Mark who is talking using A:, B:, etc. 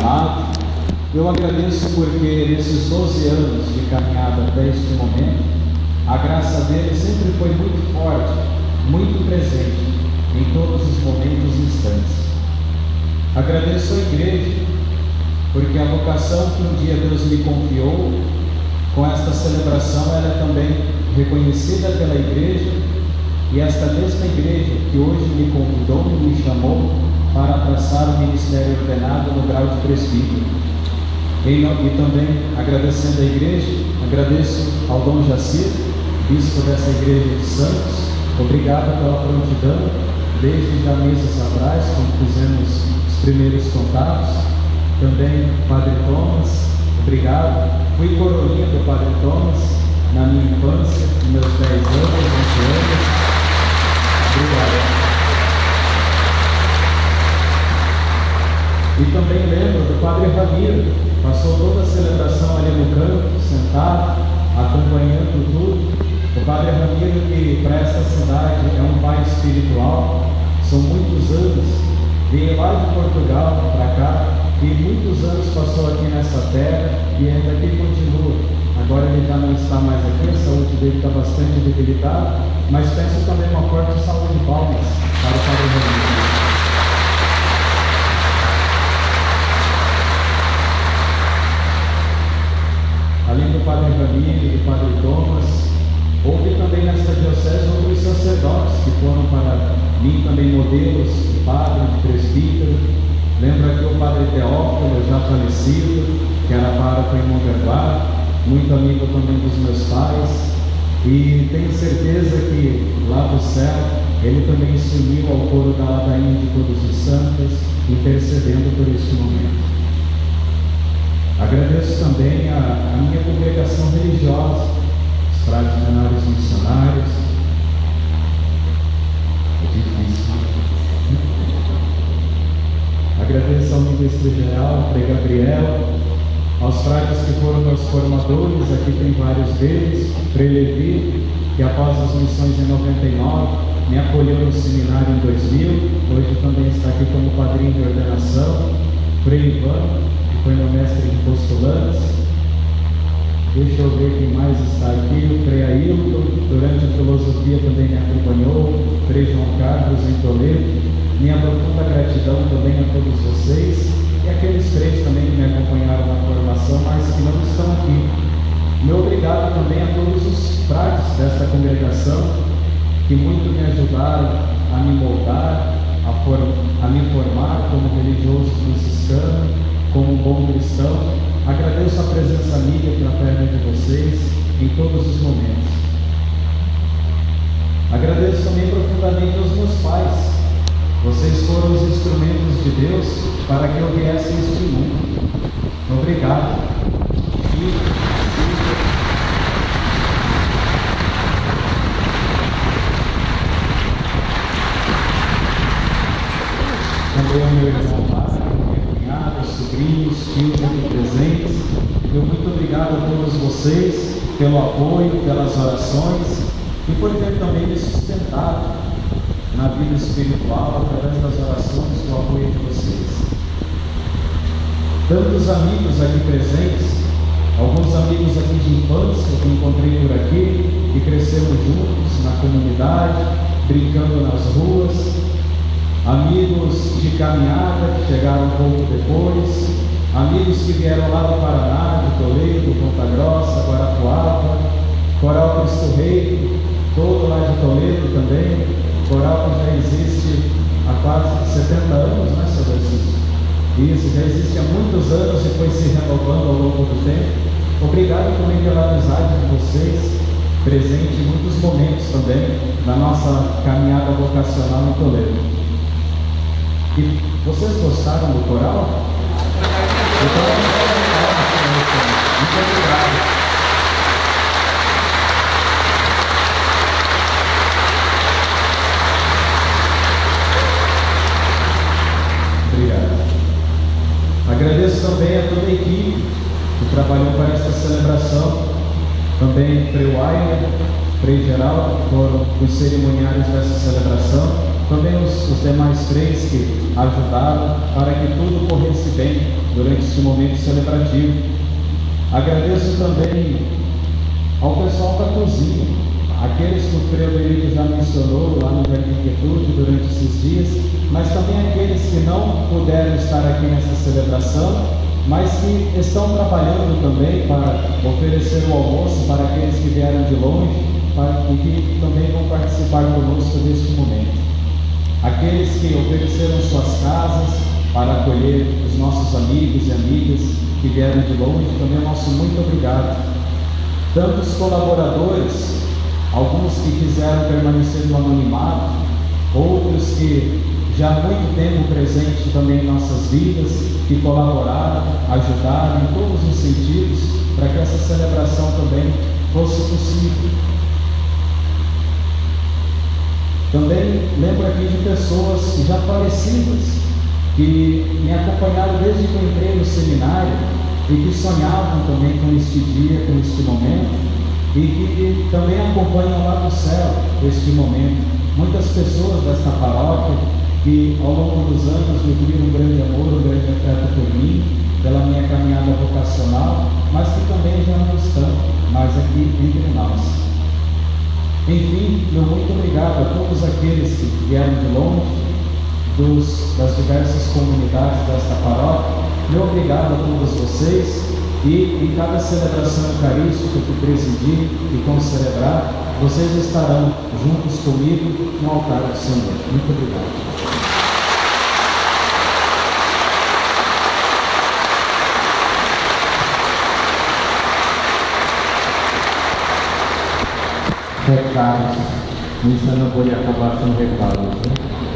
A: amado. Eu agradeço porque nesses 12 anos de caminhada até este momento, a graça dele sempre foi muito forte, muito presente em todos os momentos e instantes. Agradeço a igreja, porque a vocação que um dia Deus me confiou, com esta celebração, ela é também reconhecida pela igreja, e esta mesma igreja que hoje me convidou e me chamou para abraçar o ministério ordenado no grau de presbítero. E também, agradecendo a igreja, agradeço ao Dom Jacir, bispo dessa igreja de Santos. Obrigado pela prontidão, desde já meses atrás, quando fizemos os primeiros contatos. Também Padre Thomas, obrigado. Fui coroinha do Padre Thomas na minha infância, nos meus 10 anos, 11 anos. Obrigado. E também lembro do Padre Ramiro, passou toda a celebração ali no canto, sentado, acompanhando tudo. O Padre Ramiro, que para esta cidade é um pai espiritual, são muitos anos, veio lá de Portugal para cá, e muitos anos passou aqui nessa terra, e ainda aqui continua. Agora ele já não está mais aqui, a saúde dele está bastante debilitada, mas peço também uma forte saúde de palmas para o Padre Ramiro. Além do Padre Ramiro e do Padre Thomas, houve também nesta diocese outros sacerdotes que foram para mim também modelos de padre, de presbítero. Lembro aqui o Padre Teófilo, já falecido, que era pároco em Mongaguá, muito amigo também dos meus pais, e tenho certeza que lá do céu ele também se uniu ao coro da ladainha de todos os santos, intercedendo por este momento. Agradeço também a minha congregação religiosa, os frades menores missionários. É difícil. Agradeço ao ministro geral, Frei Gabriel, aos frades que foram meus formadores, aqui tem vários deles, Frei Levi, que após as missões em 99, me acolheu no seminário em 2000, hoje também está aqui como padrinho de ordenação, Frei Ivan, foi meu mestre de postulantes. Deixa eu ver quem mais está aqui. O Frei Ailton, durante a filosofia também me acompanhou. Frei João Carlos em Toledo. Minha profunda gratidão também a todos vocês e aqueles freis também que me acompanharam na formação, mas que não estão aqui. Meu obrigado também a todos os frades desta congregação que muito me ajudaram a me moldar, a me formar como religioso franciscano, como um bom cristão. Agradeço a presença amiga fraterna de vocês em todos os momentos. Agradeço também profundamente aos meus pais. Vocês foram os instrumentos de Deus para que eu viesse a este mundo. Obrigado. Também ao meu irmão Mário, sobrinhos, tios aqui presentes. Meu muito obrigado a todos vocês pelo apoio, pelas orações e por ter também me sustentado na vida espiritual através das orações e do apoio de vocês. Tantos amigos aqui presentes, alguns amigos aqui de infância que encontrei por aqui e crescemos juntos na comunidade, brincando nas ruas. Amigos de caminhada que chegaram um pouco depois, amigos que vieram lá do Paraná, de Toledo, Ponta Grossa, Guarapuava, Coral Cristo Rei, todo lá de Toledo também, coral que já existe há quase 70 anos, né, seu Francisco? Isso, já existe há muitos anos e foi se renovando ao longo do tempo. Obrigado também pela amizade de vocês, presente em muitos momentos também na nossa caminhada vocacional em Toledo. E vocês gostaram do coral? Então, muito obrigado. Obrigado. Agradeço também a toda a equipe que trabalhou para esta celebração. Também Frei Wainer, Frei Geraldo, que foram os cerimoniários dessa celebração. também os demais crentes que ajudaram para que tudo corresse bem durante este momento celebrativo. Agradeço também ao pessoal da cozinha, aqueles que o Frederico já mencionou lá no Jardim Quietude durante esses dias, mas também aqueles que não puderam estar aqui nessa celebração, mas que estão trabalhando também para oferecer o almoço para aqueles que vieram de longe e que também vão participar conosco deste momento. Aqueles que ofereceram suas casas para acolher os nossos amigos e amigas que vieram de longe, também o nosso muito obrigado. Tantos colaboradores, alguns que quiseram permanecer no anonimato, outros que já há muito tempo presentes também em nossas vidas, que colaboraram, ajudaram em todos os sentidos para que essa celebração também fosse possível. Também lembro aqui de pessoas já falecidas, que me acompanharam desde que eu entrei no seminário e que sonhavam também com este dia, com este momento, e que também acompanham lá do céu este momento. Muitas pessoas desta paróquia que ao longo dos anos nutriram um grande amor, um grande afeto por mim, pela minha caminhada vocacional, mas que também já não estão mais aqui entre nós. Enfim, meu muito obrigado a todos aqueles que vieram de longe, das diversas comunidades desta paróquia. Meu obrigado a todos vocês, e em cada celebração eucarística que presidir e concelebrar, vocês estarão juntos comigo no altar do Senhor. Muito obrigado.
B: Recados. Missa não pode acabar sem recados, né?